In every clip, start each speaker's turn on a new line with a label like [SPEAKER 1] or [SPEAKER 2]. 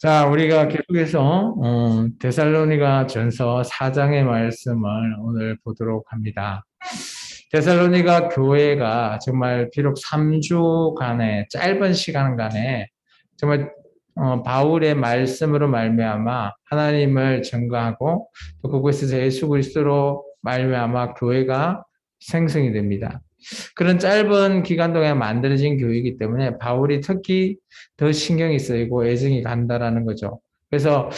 [SPEAKER 1] 자, 우리가 계속해서 데살로니가 전서 4장의 말씀을 오늘 보도록 합니다. 데살로니가 교회가 정말 비록 3주간의 짧은 시간간에 정말 바울의 말씀으로 말미암아 하나님을 증거하고 또 그곳에서 예수 그리스도로 말미암아 교회가 생성이 됩니다. 그런 짧은 기간 동안에 만들어진 교회이기 때문에 바울이 특히 더 신경이 쓰이고 애정이 간다라는 거죠. 그래서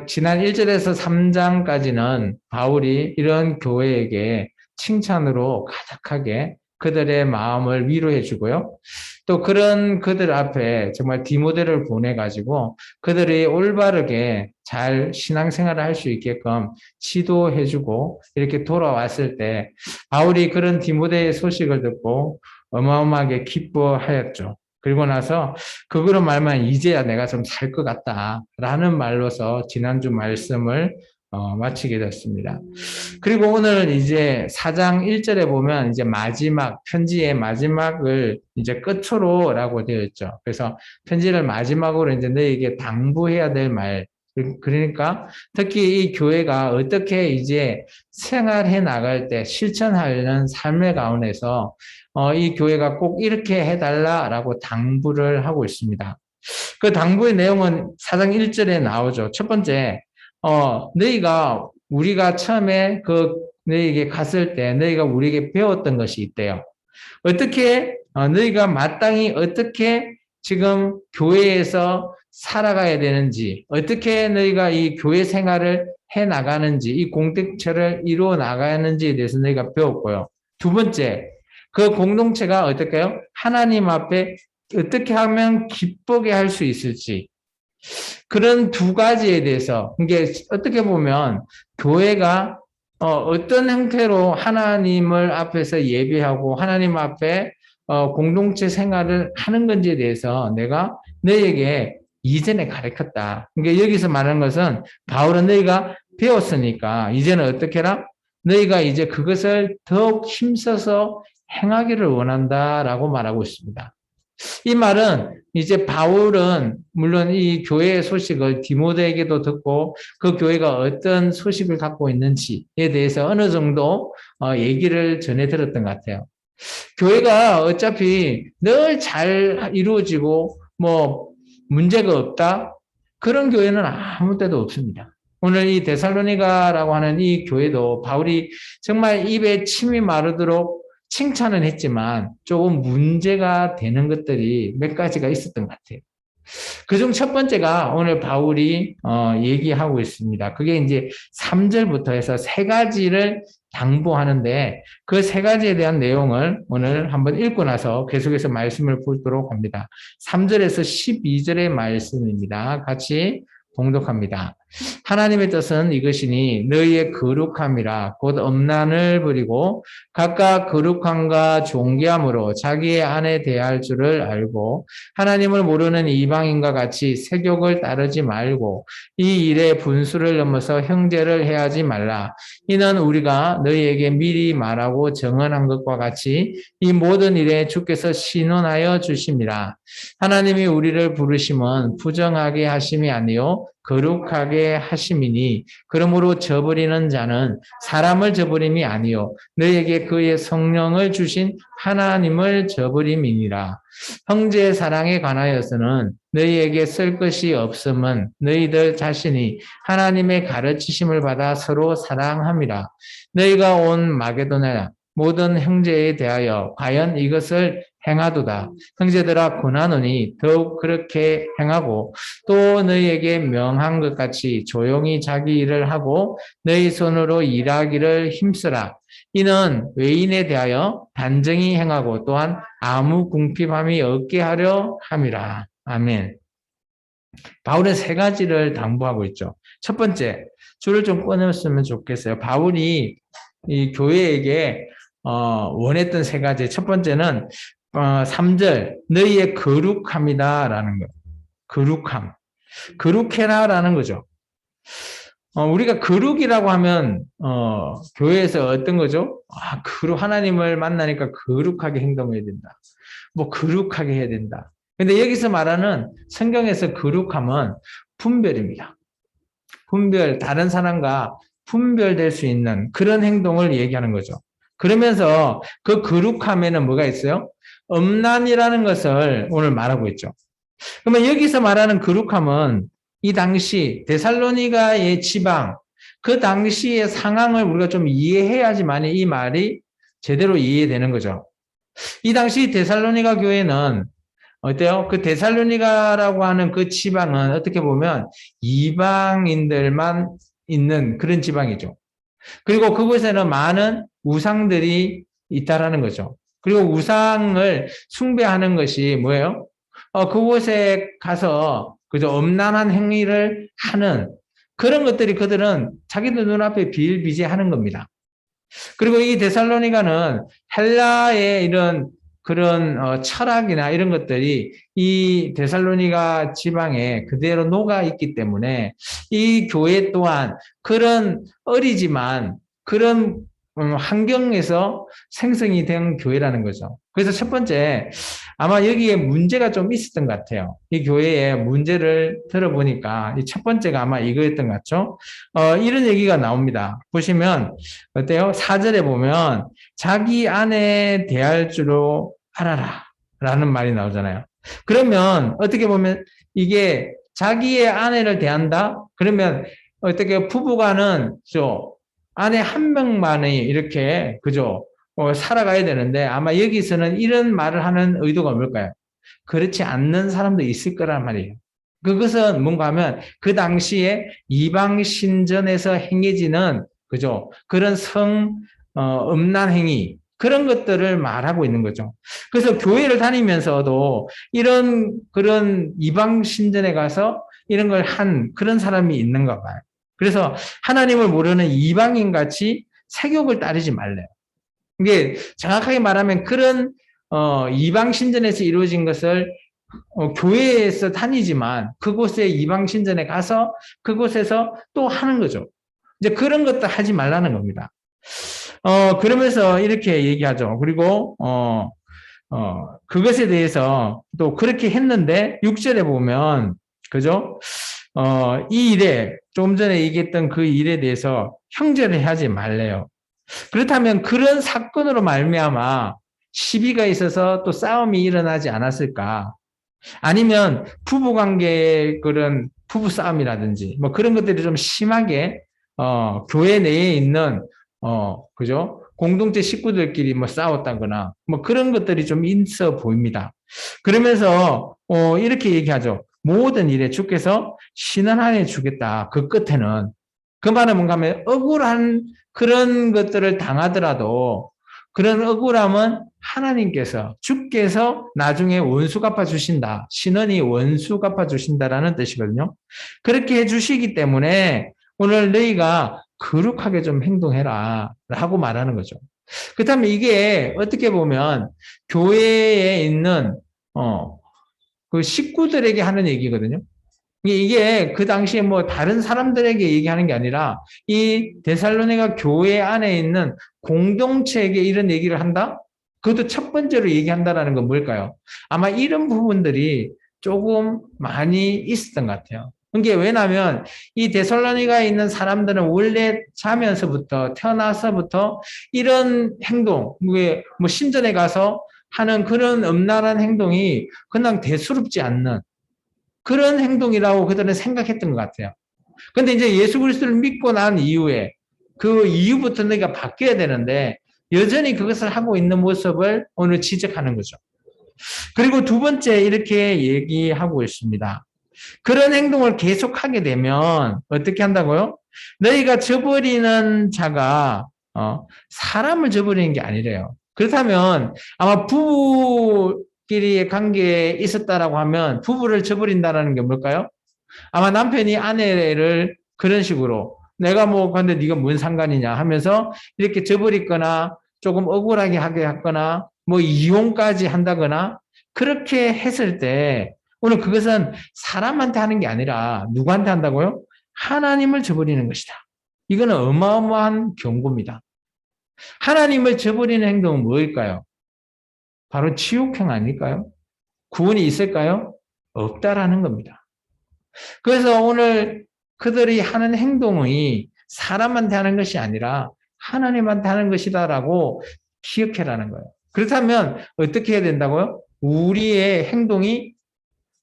[SPEAKER 1] 지난 1절에서 3장까지는 바울이 이런 교회에게 칭찬으로 가득하게 그들의 마음을 위로해 주고요. 또 그런 그들 앞에 정말 디모데를 보내가지고 그들이 올바르게 잘 신앙생활을 할 수 있게끔 지도해 주고 이렇게 돌아왔을 때 바울이 그런 디모데의 소식을 듣고 어마어마하게 기뻐하였죠. 그리고 나서 그거로 말만 이제야 내가 좀 살 것 같다라는 말로서 지난주 말씀을 마치게 됐습니다. 그리고 오늘 이제 4장 1절에 보면 이제 마지막, 편지의 마지막을 이제 끝으로라고 되어 있죠. 그래서 편지를 마지막으로 이제 너에게 당부해야 될 말, 그러니까 특히 이 교회가 어떻게 이제 생활해 나갈 때 실천하는 삶의 가운데서 이 교회가 꼭 이렇게 해달라라고 당부를 하고 있습니다. 그 당부의 내용은 4장 1절에 나오죠. 첫 번째, 너희가 우리가 처음에 너희에게 갔을 때 너희가 우리에게 배웠던 것이 있대요. 어떻게 너희가 마땅히 어떻게 지금 교회에서 살아가야 되는지, 어떻게 너희가 이 교회 생활을 해 나가는지, 이 공동체를 이루어 나가는지에 대해서 너희가 배웠고요. 두 번째, 그 공동체가 어떨까요? 하나님 앞에 어떻게 하면 기쁘게 할 수 있을지, 그런 두 가지에 대해서, 이게 어떻게 보면 교회가 어떤 형태로 하나님을 앞에서 예배하고 하나님 앞에 공동체 생활을 하는 건지에 대해서 내가 너에게 이전에 가르쳤다. 그러니까 여기서 말하는 것은 바울은 너희가 배웠으니까 이제는 어떻게 해라? 너희가 이제 그것을 더욱 힘써서 행하기를 원한다라고 말하고 있습니다. 이 말은 이제 바울은 물론 이 교회의 소식을 디모데에게도 듣고 그 교회가 어떤 소식을 갖고 있는지에 대해서 어느 정도 얘기를 전해 들었던 것 같아요. 교회가 어차피 늘 잘 이루어지고 뭐 문제가 없다? 그런 교회는 아무 때도 없습니다. 오늘 이 데살로니가라고 하는 이 교회도 바울이 정말 입에 침이 마르도록 칭찬은 했지만 조금 문제가 되는 것들이 몇 가지가 있었던 것 같아요. 그중 첫 번째가 오늘 바울이 얘기하고 있습니다. 그게 이제 3절부터 해서 세 가지를 당부하는데 그 세 가지에 대한 내용을 오늘 한번 읽고 나서 계속해서 말씀을 보도록 합니다. 3절에서 12절의 말씀입니다. 같이 봉독합니다. 하나님의 뜻은 이것이니 너희의 거룩함이라 곧 엄난을 부리고 각각 거룩함과 존귀함으로 자기의 아내 대할 줄을 알고 하나님을 모르는 이방인과 같이 세욕을 따르지 말고 이 일에 분수를 넘어서 형제를 해하지 말라. 이는 우리가 너희에게 미리 말하고 정언한 것과 같이 이 모든 일에 주께서 신원하여 주심이라. 하나님이 우리를 부르심은 부정하게 하심이 아니요 거룩하게 하심이니 그러므로 저버리는 자는 사람을 저버림이 아니요 너희에게 그의 성령을 주신 하나님을 저버림이니라. 형제의 사랑에 관하여서는 너희에게 쓸 것이 없음은 너희들 자신이 하나님의 가르치심을 받아 서로 사랑함이라. 너희가 온 마게도냐 모든 형제에 대하여 과연 이것을 행하도다. 형제들아 권하노니 더욱 그렇게 행하고 또 너희에게 명한 것 같이 조용히 자기 일을 하고 너희 손으로 일하기를 힘쓰라. 이는 외인에 대하여 단정히 행하고 또한 아무 궁핍함이 없게 하려 함이라. 아멘. 바울은 세 가지를 당부하고 있죠. 첫 번째, 줄을 좀 꺼냈으면 좋겠어요. 바울이 이 교회에게 원했던 세 가지. 첫 번째는 3절 너희의 거룩함이다라는 거. 거룩함. 거룩해라라는 거죠. 우리가 거룩이라고 하면 교회에서 어떤 거죠? 하나님을 만나니까 거룩하게 행동해야 된다. 뭐 거룩하게 해야 된다. 근데 여기서 말하는 성경에서 거룩함은 분별입니다. 분별, 다른 사람과 분별될 수 있는 그런 행동을 얘기하는 거죠. 그러면서 그 거룩함에는 뭐가 있어요? 엄란이라는 것을 오늘 말하고 있죠. 그러면 여기서 말하는 거룩함은 이 당시 데살로니가의 지방, 그 당시의 상황을 우리가 좀 이해해야지만 이 말이 제대로 이해되는 거죠. 이 당시 데살로니가 교회는 어때요? 그 데살로니가라고 하는 그 지방은 어떻게 보면 이방인들만 있는 그런 지방이죠. 그리고 그곳에는 많은 우상들이 있다라는 거죠. 그리고 우상을 숭배하는 것이 뭐예요? 그곳에 가서 그저 엄란한 행위를 하는 그런 것들이 그들은 자기들 눈앞에 비일비재하는 겁니다. 그리고 이 데살로니가는 헬라의 이런 그런 철학이나 이런 것들이 이 데살로니가 지방에 그대로 녹아 있기 때문에 이 교회 또한 그런 어리지만 그런 환경에서 생성이 된 교회라는 거죠. 그래서 첫 번째, 아마 여기에 문제가 좀 있었던 것 같아요. 이 교회의 문제를 들어보니까 이 첫 번째가 아마 이거였던 것 같죠. 이런 얘기가 나옵니다. 보시면 어때요? 4절에 보면 자기 아내 대할 줄로 알아라 라는 말이 나오잖아요. 그러면 어떻게 보면 이게 자기의 아내를 대한다? 그러면 어떻게 부부간은 아내 한 명만이 이렇게 그죠? 살아가야 되는데 아마 여기서는 이런 말을 하는 의도가 뭘까요? 그렇지 않는 사람도 있을 거란 말이에요. 그것은 뭔가 하면 그 당시에 이방 신전에서 행해지는 그죠? 그런 음란 행위 그런 것들을 말하고 있는 거죠. 그래서 교회를 다니면서도 이런 그런 이방 신전에 가서 이런 걸 한 그런 사람이 있는가 봐요. 그래서 하나님을 모르는 이방인 같이 세욕을 따르지 말래요. 이게 정확하게 말하면 그런 이방 신전에서 이루어진 것을 교회에서 다니지만 그곳에 이방 신전에 가서 그곳에서 또 하는 거죠. 이제 그런 것도 하지 말라는 겁니다. 그러면서 이렇게 얘기하죠. 그리고 그것에 대해서 또 그렇게 했는데 6절에 보면 그죠? 이 일에 좀 전에 얘기했던 그 일에 대해서 형제를 하지 말래요. 그렇다면 그런 사건으로 말미암아 시비가 있어서 또 싸움이 일어나지 않았을까? 아니면 부부관계의 그런 부부싸움이라든지 뭐 그런 것들이 좀 심하게 교회 내에 있는 그죠? 공동체 식구들끼리 뭐 싸웠다거나 뭐 그런 것들이 좀 있어 보입니다. 그러면서 이렇게 얘기하죠. 모든 일에 주께서 신원하여 주겠다. 그 끝에는 그 말은 뭔가 하면 억울한 그런 것들을 당하더라도 그런 억울함은 하나님께서 주께서 나중에 원수 갚아 주신다. 신원이 원수 갚아 주신다라는 뜻이거든요. 그렇게 해 주시기 때문에 오늘 너희가 거룩하게 좀 행동해라 라고 말하는 거죠. 그렇다면 이게 어떻게 보면 교회에 있는 그 식구들에게 하는 얘기거든요. 이게 그 당시에 뭐 다른 사람들에게 얘기하는 게 아니라 이 데살로니가 교회 안에 있는 공동체에게 이런 얘기를 한다? 그것도 첫 번째로 얘기한다라는 건 뭘까요? 아마 이런 부분들이 조금 많이 있었던 것 같아요. 이게 왜냐하면 이 데살로니가에 있는 사람들은 원래 자면서부터 태어나서부터 이런 행동, 뭐 신전에 가서 하는 그런 음란한 행동이 그냥 대수롭지 않는 그런 행동이라고 그들은 생각했던 것 같아요. 근데 이제 예수 그리스도를 믿고 난 이후에 그 이후부터 내가 바뀌어야 되는데 여전히 그것을 하고 있는 모습을 오늘 지적하는 거죠. 그리고 두 번째 이렇게 얘기하고 있습니다. 그런 행동을 계속하게 되면 어떻게 한다고요? 너희가 저버리는 자가 사람을 저버리는 게 아니래요. 그렇다면 아마 부부끼리의 관계에 있었다라고 하면 부부를 저버린다라는 게 뭘까요? 아마 남편이 아내를 그런 식으로 내가 뭐 근데 네가 뭔 상관이냐 하면서 이렇게 저버리거나 조금 억울하게 하게 했거나 뭐 이혼까지 한다거나 그렇게 했을 때 오늘 그것은 사람한테 하는 게 아니라 누구한테 한다고요? 하나님을 저버리는 것이다. 이거는 어마어마한 경고입니다. 하나님을 저버리는 행동은 무엇일까요? 바로 치욕행 아닐까요? 구원이 있을까요? 없다라는 겁니다. 그래서 오늘 그들이 하는 행동이 사람한테 하는 것이 아니라 하나님한테 하는 것이다라고 기억해라는 거예요. 그렇다면 어떻게 해야 된다고요? 우리의 행동이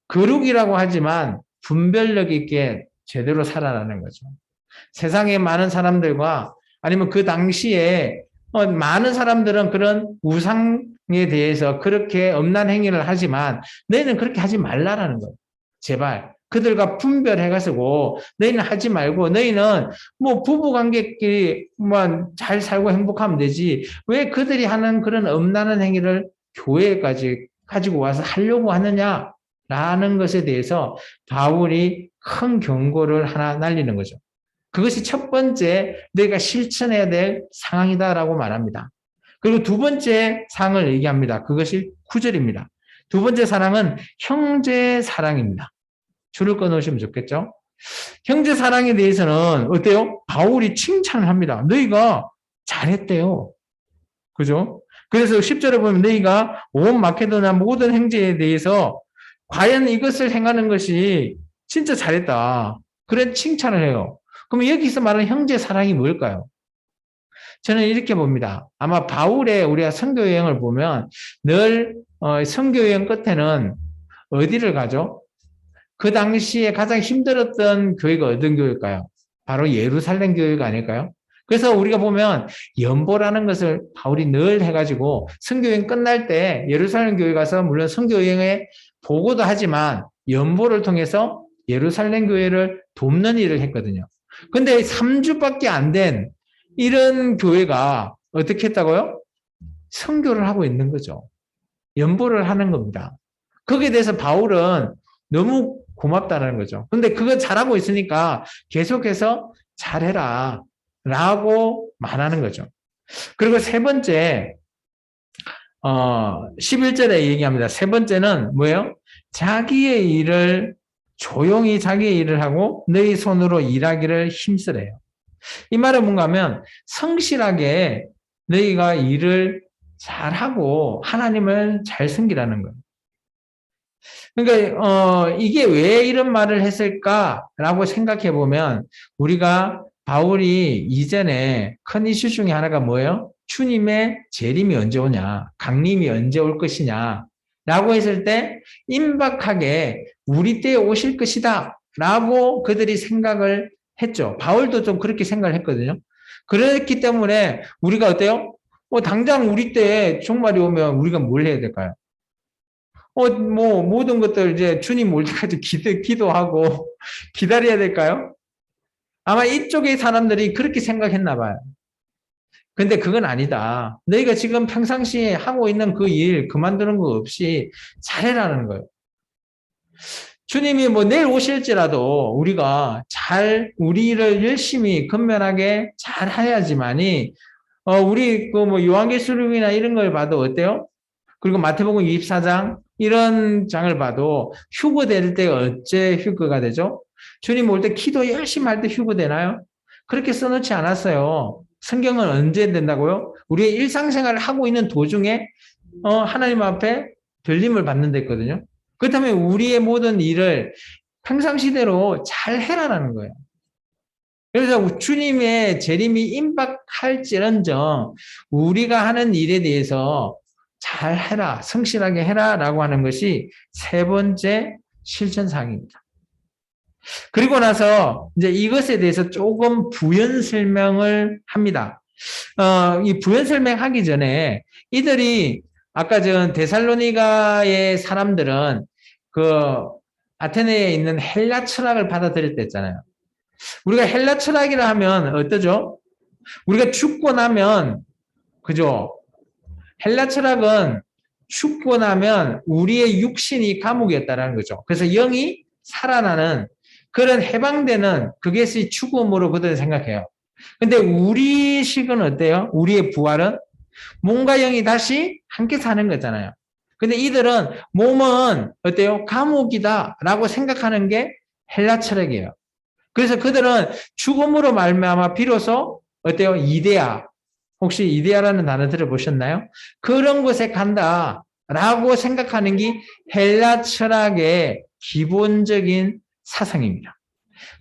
[SPEAKER 1] 거룩이라고 하지만 분별력 있게 제대로 살아라는 거죠. 세상에 많은 사람들과 아니면 그 당시에 많은 사람들은 그런 우상에 대해서 그렇게 엄난 행위를 하지만 너희는 그렇게 하지 말라라는 거예요. 제발 그들과 분별해가지고 너희는 하지 말고 너희는 뭐 부부관계끼리만 잘 살고 행복하면 되지 왜 그들이 하는 그런 엄난한 행위를 교회까지 가지고 와서 하려고 하느냐라는 것에 대해서 바울이 큰 경고를 하나 날리는 거죠. 그것이 첫 번째 너희가 실천해야 될 상황이다라고 말합니다. 그리고 두 번째 사항을 얘기합니다. 그것이 9절입니다. 두 번째 사랑은 형제 사랑입니다. 줄을 꺼놓으시면 좋겠죠? 형제 사랑에 대해서는 어때요? 바울이 칭찬을 합니다. 너희가 잘했대요. 그죠? 그래서 10절에 보면 너희가 온 마케도냐 모든 형제에 대해서 과연 이것을 행하는 것이 진짜 잘했다. 그런 칭찬을 해요. 그럼 여기서 말하는 형제 사랑이 뭘까요? 저는 이렇게 봅니다. 아마 바울의 우리가 선교 여행을 보면 늘 선교 여행 끝에는 어디를 가죠? 그 당시에 가장 힘들었던 교회가 어떤 교회일까요? 바로 예루살렘 교회가 아닐까요? 그래서 우리가 보면 연보라는 것을 바울이 늘 해가지고 선교여행 끝날 때 예루살렘 교회 가서 물론 선교여행에 보고도 하지만 연보를 통해서 예루살렘 교회를 돕는 일을 했거든요. 근데 3주밖에 안 된 이런 교회가 어떻게 했다고요? 선교를 하고 있는 거죠. 연보를 하는 겁니다. 거기에 대해서 바울은 너무 고맙다는 거죠. 근데 그거 잘하고 있으니까 계속해서 잘해라 라고 말하는 거죠. 그리고 세 번째 11절에 얘기합니다. 세 번째는 뭐예요? 자기의 일을 조용히 자기의 일을 하고 너희 손으로 일하기를 힘쓰래요. 이 말은 뭔가 하면 성실하게 너희가 일을 잘하고 하나님을 잘 섬기라는 거예요. 그러니까 이게 왜 이런 말을 했을까라고 생각해 보면 우리가 바울이 이전에 큰 이슈 중에 하나가 뭐예요? 주님의 재림이 언제 오냐, 강림이 언제 올 것이냐 라고 했을 때 임박하게 우리 때에 오실 것이다 라고 그들이 생각을 했죠. 바울도 좀 그렇게 생각을 했거든요. 그렇기 때문에 우리가 어때요? 당장 우리 때에 종말이 오면 우리가 뭘 해야 될까요? 뭐, 모든 것들 이제 주님 올 때까지 기도하고 기다려야 될까요? 아마 이쪽의 사람들이 그렇게 생각했나 봐요. 근데 그건 아니다. 너희가 지금 평상시에 하고 있는 그 일 그만두는 거 없이 잘해라는 거예요. 주님이 뭐 내일 오실지라도 우리가 우리 일을 열심히 근면하게 잘 해야지만이, 우리 그 뭐 요한계시록이나 이런 걸 봐도 어때요? 그리고 마태복음 24장 이런 장을 봐도 휴거 될 때 어째 휴거가 되죠? 주님 올 때 기도 열심히 할 때 휴거 되나요? 그렇게 써놓지 않았어요. 성경은 언제 된다고요? 우리의 일상생활을 하고 있는 도중에 하나님 앞에 들림을 받는 데 있거든요. 그렇다면 우리의 모든 일을 평상시대로 잘 해라라는 거예요. 그래서 주님의 재림이 임박할지언정 우리가 하는 일에 대해서 잘 해라, 성실하게 해라라고 하는 것이 세 번째 실천사항입니다. 그리고 나서 이제 이것에 대해서 조금 부연 설명을 합니다. 이 부연 설명하기 전에 이들이 아까 전 데살로니가의 사람들은 그 아테네에 있는 헬라 철학을 받아들일 때 있잖아요. 우리가 헬라 철학이라 하면 어떠죠? 우리가 죽고 나면, 그죠? 헬라 철학은 죽고 나면 우리의 육신이 감옥이었다는 거죠. 그래서 영이 살아나는 그런 해방되는 그것이 죽음으로 그들은 생각해요. 근데 우리 식은 어때요? 우리의 부활은 몸과 영이 다시 함께 사는 거잖아요. 근데 이들은 몸은 어때요? 감옥이다라고 생각하는 게 헬라 철학이에요. 그래서 그들은 죽음으로 말미암아 비로소 어때요? 이데아, 혹시 이데아라는 단어 들어보셨나요? 그런 곳에 간다. 라고 생각하는 게 헬라 철학의 기본적인 사상입니다.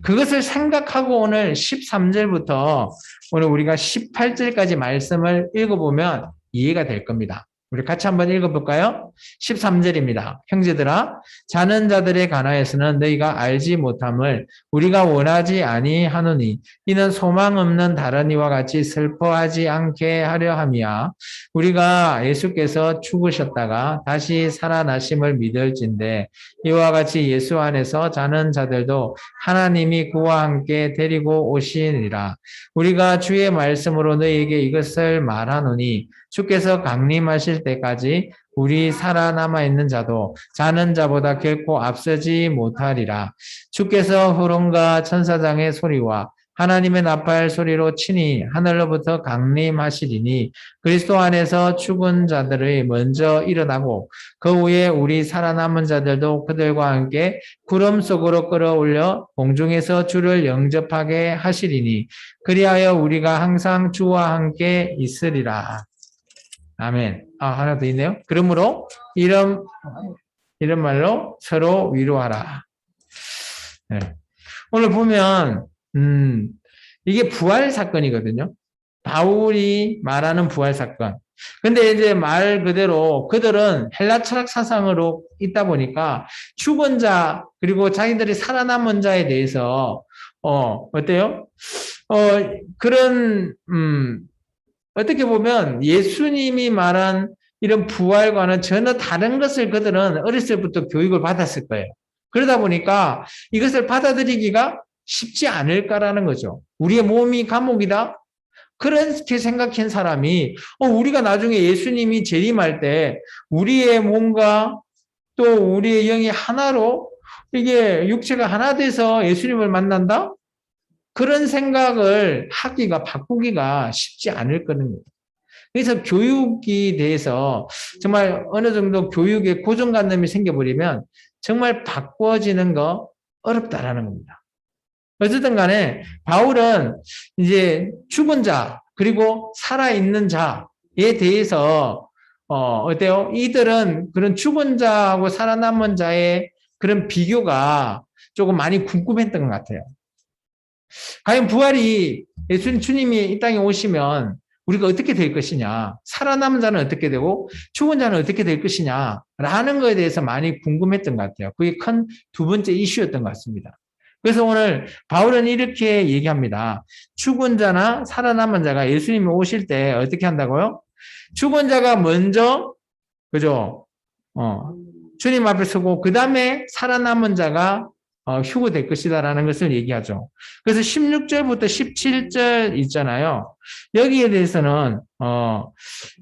[SPEAKER 1] 그것을 생각하고 오늘 13절부터 오늘 우리가 18절까지 말씀을 읽어보면 이해가 될 겁니다. 우리 같이 한번 읽어볼까요? 13절입니다. 형제들아, 자는 자들에 관하여서는 너희가 알지 못함을 우리가 원하지 아니하노니 이는 소망 없는 다른 이와 같이 슬퍼하지 않게 하려 함이야. 우리가 예수께서 죽으셨다가 다시 살아나심을 믿을진대 이와 같이 예수 안에서 자는 자들도 하나님이 그와 함께 데리고 오시니라. 우리가 주의 말씀으로 너희에게 이것을 말하노니 주께서 강림하실 때까지 우리 살아남아 있는 자도 자는 자보다 결코 앞서지 못하리라. 주께서 후론과 천사장의 소리와 하나님의 나팔 소리로 친히 하늘로부터 강림하시리니 그리스도 안에서 죽은 자들의 먼저 일어나고 그 후에 우리 살아남은 자들도 그들과 함께 구름 속으로 끌어올려 공중에서 주를 영접하게 하시리니 그리하여 우리가 항상 주와 함께 있으리라. 아멘. 하나 더 있네요. 그러므로 이런 말로 서로 위로하라. 네. 오늘 보면 이게 부활 사건이거든요. 바울이 말하는 부활 사건. 근데 이제 말 그대로 그들은 헬라 철학 사상으로 있다 보니까 죽은 자 그리고 자기들이 살아남은 자에 대해서 어때요? 그런 어떻게 보면 예수님이 말한 이런 부활과는 전혀 다른 것을 그들은 어렸을 때부터 교육을 받았을 거예요. 그러다 보니까 이것을 받아들이기가 쉽지 않을까라는 거죠. 우리의 몸이 감옥이다? 그렇게 생각한 사람이 우리가 나중에 예수님이 재림할 때 우리의 몸과 또 우리의 영이 하나로 이게 육체가 하나 돼서 예수님을 만난다? 그런 생각을 바꾸기가 쉽지 않을 거는 거예요. 그래서 교육에 대해서 정말 어느 정도 교육에 고정관념이 생겨버리면 정말 바꿔지는 거 어렵다라는 겁니다. 어쨌든 간에 바울은 이제 죽은 자 그리고 살아있는 자에 대해서 어때요? 이들은 그런 죽은 자하고 살아남은 자의 그런 비교가 조금 많이 궁금했던 것 같아요. 과연 부활이 주님이 이 땅에 오시면 우리가 어떻게 될 것이냐, 살아남은 자는 어떻게 되고 죽은 자는 어떻게 될 것이냐 라는 것에 대해서 많이 궁금했던 것 같아요. 그게 큰 두 번째 이슈였던 것 같습니다. 그래서 오늘 바울은 이렇게 얘기합니다. 죽은 자나 살아남은 자가 예수님이 오실 때 어떻게 한다고요? 죽은 자가 먼저 그죠? 주님 앞에 서고 그 다음에 살아남은 자가 휴거될 것이다라는 것을 얘기하죠. 그래서 16절부터 17절 있잖아요. 여기에 대해서는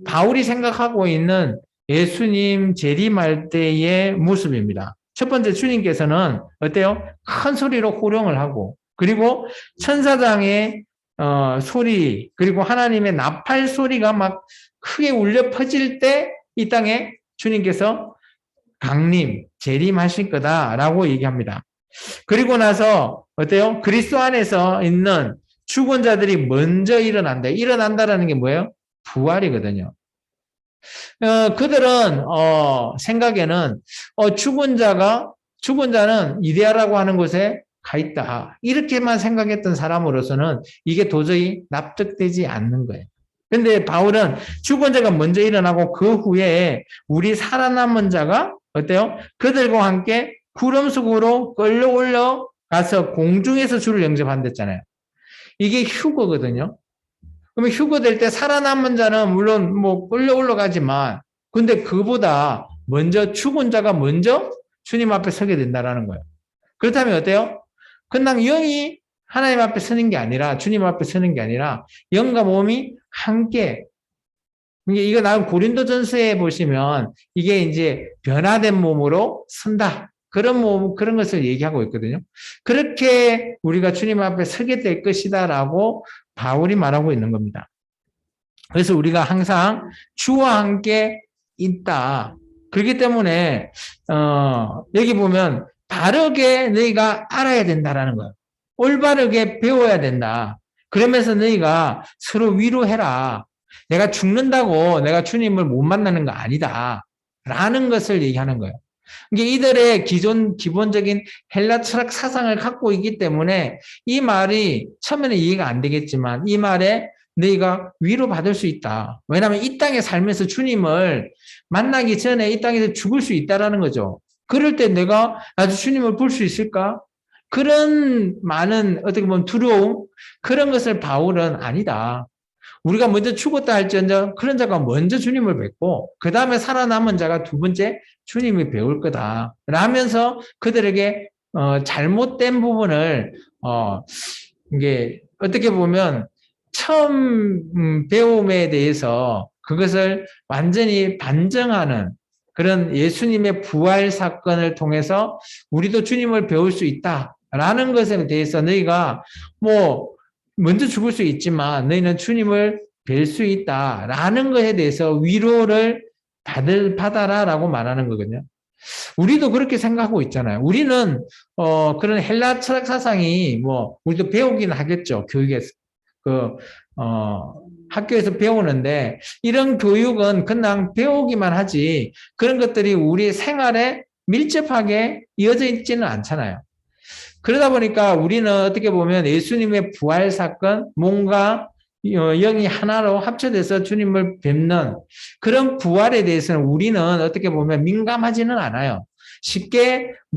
[SPEAKER 1] 바울이 생각하고 있는 예수님 재림할 때의 모습입니다. 첫 번째 주님께서는 어때요? 큰 소리로 호령을 하고 그리고 천사장의 소리 그리고 하나님의 나팔 소리가 막 크게 울려 퍼질 때 이 땅에 주님께서 재림하실 거다라고 얘기합니다. 그리고 나서 어때요? 그리스도 안에서 있는 죽은 자들이 먼저 일어난다. 일어난다라는 게 뭐예요? 부활이거든요. 그들은 생각에는 죽은 자는 이데아라고 하는 곳에 가 있다. 이렇게만 생각했던 사람으로서는 이게 도저히 납득되지 않는 거예요. 근데 바울은 죽은 자가 먼저 일어나고 그 후에 우리 살아남은 자가 어때요? 그들과 함께 구름 속으로 끌려 올라가서 공중에서 주를 영접한댔잖아요. 이게 휴거거든요. 그러면 휴거될 때 살아남은 자는 물론 끌려 올라가지만 근데 그보다 먼저 죽은 자가 먼저 주님 앞에 서게 된다라는 거예요. 그렇다면 어때요? 그냥 영이 하나님 앞에 서는 게 아니라 주님 앞에 서는 게 아니라 영과 몸이 함께 이거 나온 고린도전서에 보시면 이게 이제 변화된 몸으로 선다. 그런 것을 얘기하고 있거든요. 그렇게 우리가 주님 앞에 서게 될 것이다라고 바울이 말하고 있는 겁니다. 그래서 우리가 항상 주와 함께 있다. 그렇기 때문에 여기 보면 바르게 너희가 알아야 된다라는 거예요. 올바르게 배워야 된다. 그러면서 너희가 서로 위로해라. 내가 죽는다고 내가 주님을 못 만나는 거 아니다. 라는 것을 얘기하는 거예요. 이게 이들의 기본적인 헬라 철학 사상을 갖고 있기 때문에 이 말이 처음에는 이해가 안 되겠지만 이 말에 너희가 위로받을 수 있다. 왜냐하면 이 땅에 살면서 주님을 만나기 전에 이 땅에서 죽을 수 있다라는 거죠. 그럴 때 내가 나도 주님을 볼 수 있을까? 그런 많은 어떻게 보면 두려움 그런 것을 바울은 아니다. 우리가 먼저 죽었다 할지언정 그런 자가 먼저 주님을 뵙고 그 다음에 살아남은 자가 두 번째 주님이 배울 거다. 라면서 그들에게 잘못된 부분을 이게 어떻게 보면 처음 배움에 대해서 그것을 완전히 반증하는 그런 예수님의 부활 사건을 통해서 우리도 주님을 배울 수 있다라는 것에 대해서 너희가 뭐 먼저 죽을 수 있지만 너희는 주님을 뵐 수 있다라는 것에 대해서 위로를 받아라라고 말하는 거거든요. 우리도 그렇게 생각하고 있잖아요. 우리는 그런 헬라 철학 사상이 뭐 우리도 배우긴 하겠죠. 교육에서 학교에서 배우는데 이런 교육은 그냥 배우기만 하지 그런 것들이 우리 생활에 밀접하게 이어져 있지는 않잖아요. 그러다 보니까 우리는 어떻게 보면 예수님의 부활 사건, 뭔가 영이 하나로 합쳐져서 주님을 뵙는 그런 부활에 대해서는 우리는 어떻게 보면 민감하지는 않아요.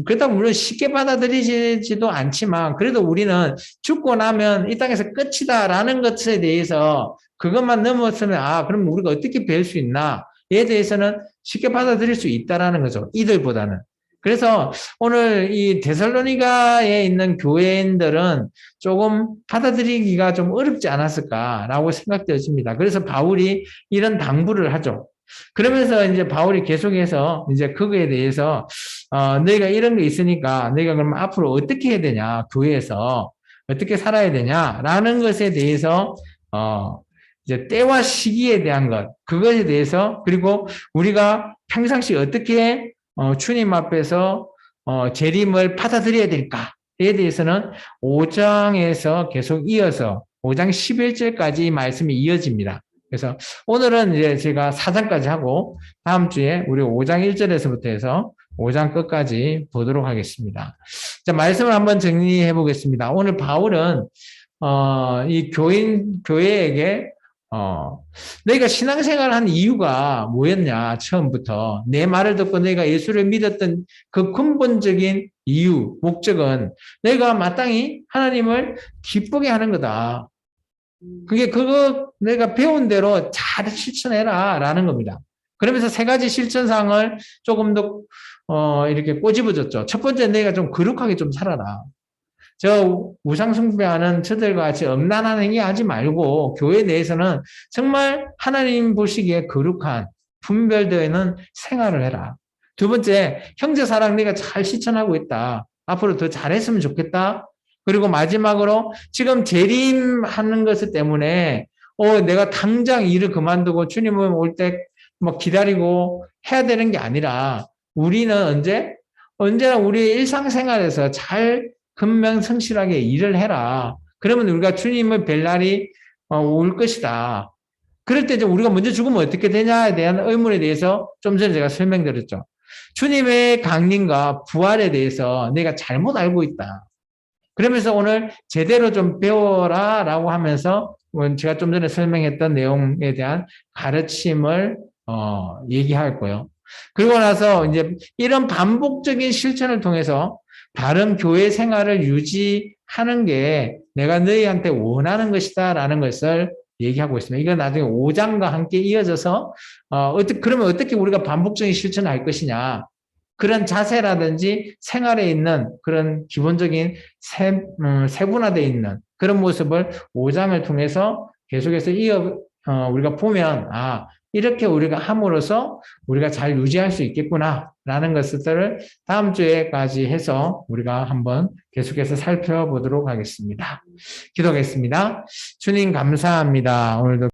[SPEAKER 1] 그렇다고 물론 쉽게 받아들이지도 않지만, 그래도 우리는 죽고 나면 이 땅에서 끝이다라는 것에 대해서 그것만 넘어서면, 그럼 우리가 어떻게 배울 수 있나에 대해서는 쉽게 받아들일 수 있다라는 거죠. 이들보다는. 그래서 오늘 이 데살로니가에 있는 교회인들은 조금 받아들이기가 좀 어렵지 않았을까라고 생각되어집니다. 그래서 바울이 이런 당부를 하죠. 그러면서 이제 바울이 계속해서 이제 그거에 대해서 너희가 이런 게 있으니까 너희가 그럼 앞으로 어떻게 해야 되냐, 교회에서 어떻게 살아야 되냐라는 것에 대해서 이제 때와 시기에 대한 것, 그것에 대해서, 그리고 우리가 평상시 어떻게 주님 앞에서 재림을 받아들여야 될까에 대해서는 5장에서 계속 이어서 5장 11절까지 말씀이 이어집니다. 그래서 오늘은 이제 제가 4장까지 하고 다음 주에 우리 5장 1절에서부터 해서 5장 끝까지 보도록 하겠습니다. 자, 말씀을 한번 정리해 보겠습니다. 오늘 바울은 이 교회에게 너희가 신앙생활을 한 이유가 뭐였냐, 처음부터. 내 말을 듣고 너희가 예수를 믿었던 그 근본적인 이유, 목적은 너희가 마땅히 하나님을 기쁘게 하는 거다. 그거 내가 배운 대로 잘 실천해라 라는 겁니다. 그러면서 세 가지 실천상을 조금 더 이렇게 꼬집어줬죠. 첫 번째, 내가 좀 거룩하게 좀 살아라. 저 우상 숭배하는 저들과 같이 엄란한 행위 하지 말고 교회 내에서는 정말 하나님 보시기에 거룩한 분별되어 있는 생활을 해라. 두 번째, 형제 사랑 네가 잘 실천하고 있다. 앞으로 더 잘했으면 좋겠다. 그리고 마지막으로 지금 재림하는 것 때문에 내가 당장 일을 그만두고 주님을 올 때 막 기다리고 해야 되는 게 아니라 우리는 언제나 우리의 일상생활에서 잘 근면성실하게 일을 해라. 그러면 우리가 주님을 뵐 날이 올 것이다. 그럴 때 우리가 먼저 죽으면 어떻게 되냐에 대한 의문에 대해서 좀 전에 제가 설명드렸죠. 주님의 강림과 부활에 대해서 내가 잘못 알고 있다. 그러면서 오늘 제대로 좀 배워라 라고 하면서 제가 좀 전에 설명했던 내용에 대한 가르침을 얘기할 거예요. 그리고 나서 이제 이런 반복적인 실천을 통해서 다른 교회 생활을 유지하는 게 내가 너희한테 원하는 것이다 라는 것을 얘기하고 있습니다. 이건 나중에 5장과 함께 이어져서 그러면 어떻게 우리가 반복적인 실천을 할 것이냐, 그런 자세라든지 생활에 있는 그런 기본적인 세분화되어 있는 그런 모습을 5장을 통해서 계속해서 우리가 보면 이렇게 우리가 함으로써 우리가 잘 유지할 수 있겠구나라는 것들을 다음 주에까지 해서 우리가 한번 계속해서 살펴보도록 하겠습니다. 기도하겠습니다. 주님 감사합니다. 오늘도